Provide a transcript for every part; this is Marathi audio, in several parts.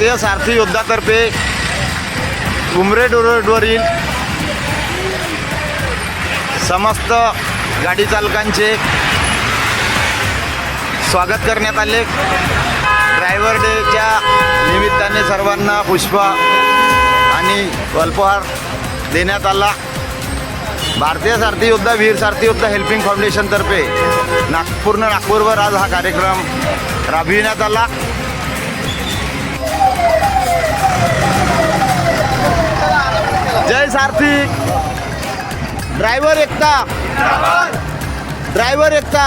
भारतीय सारथी योद्धातर्फे उमरेड रोडवरील समस्त गाडी चालकांचे स्वागत करण्यात आले। ड्रायव्हर डेच्या निमित्ताने सर्वांना पुष्प आणि अल्पहार देण्यात आला। भारतीय सारथी योद्धा वीर सारथी योद्धा हेल्पिंग फाउंडेशनतर्फे पूर्ण नागपूरवर आज हा कार्यक्रम राबविण्यात आला। जय सारथी, ड्रायव्हर एकता, ड्रायव्हर एकता।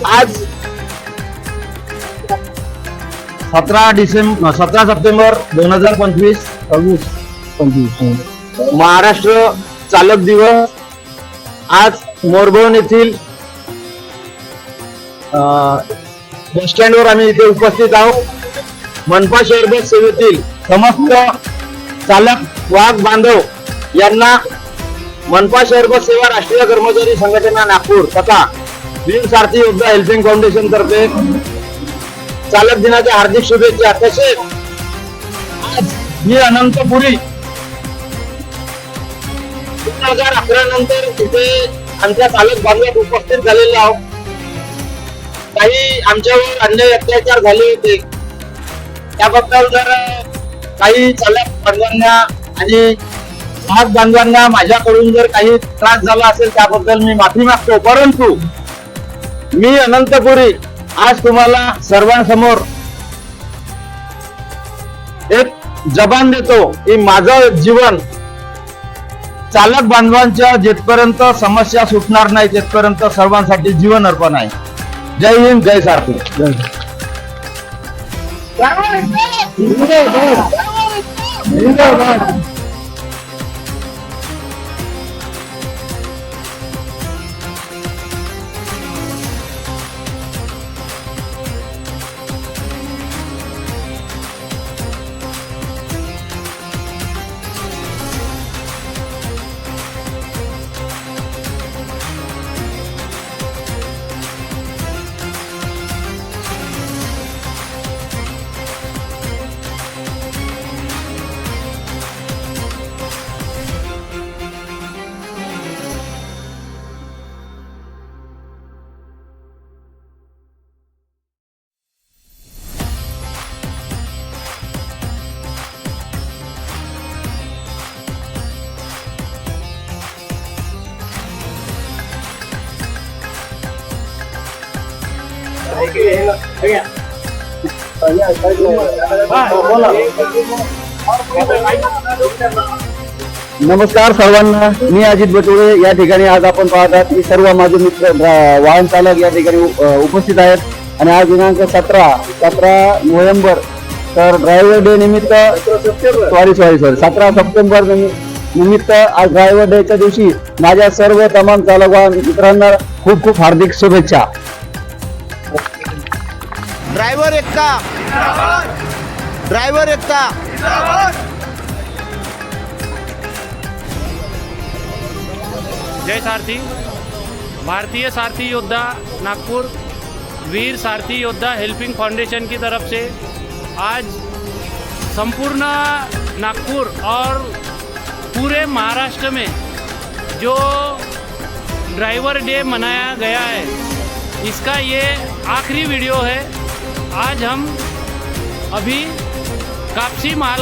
आज 17 सप्टेंबर 2025 महाराष्ट्र चालक दिवस। आज मोरबोन येथील बस स्टँडवर आम्ही इथे उपस्थित आहोत। मनपा शहर बस सेवेतील समस्त चालक वाहक बांधव यांना मनपा शहर बस सेवा राष्ट्रीय कर्मचारी संघटना नागपूर तथा वीर सारथी योद्धा हेल्पिंग फाउंडेशन तर्फे चालक दिनाच्या हार्दिक शुभेच्छा। तसेच आज मी अनंतपुरी 2011 नंतर इथे आमच्या चालक बांधवात उपस्थित झालेले आहोत। काही आमच्यावर अन्याय अत्याचार झाले होते, त्याबद्दल जर काही चालक बांधवांना आणि वाहक बांधवांना माझ्याकडून जर काही त्रास झाला असेल त्याबद्दल मी माफी मागतो। परंतु मी अनंतपुरी आज तुम्हाला सर्वांसमोर एक जबान देतो की माझं जीवन चालक बांधवांच्या जिथपर्यंत समस्या सुटणार नाही तिथपर्यंत सर्वांसाठी जीवन अर्पण आहे। जय हिंद, जय सारथी। नमस्कार सर्वांना, मी अजित बटुळे। या ठिकाणी आज आपण पाहतात की सर्व माझे मित्र वाहन चालक या ठिकाणी उपस्थित आहेत आणि आज दिनांक 17 नोव्हेंबर तर ड्रायव्हर डे निमित्त 17 सप्टेंबर निमित्त आज ड्रायव्हर डेच्या दिवशी माझ्या सर्व तमाम चालक वाहन मित्रांना खूप खूप हार्दिक शुभेच्छा। ड्रायव्हर एकता, ड्रायव्हर एकता। जय सारथी। भारतीय सारथी योद्धा नागपुर वीर सारथी योद्धा हेल्पिंग फाउंडेशन की तरफ से आज संपूर्ण नागपुर और पूरे महाराष्ट्र में जो ड्राइवर डे मनाया गया है, इसका ये आखिरी वीडियो है। आज हम अभी कापसी माल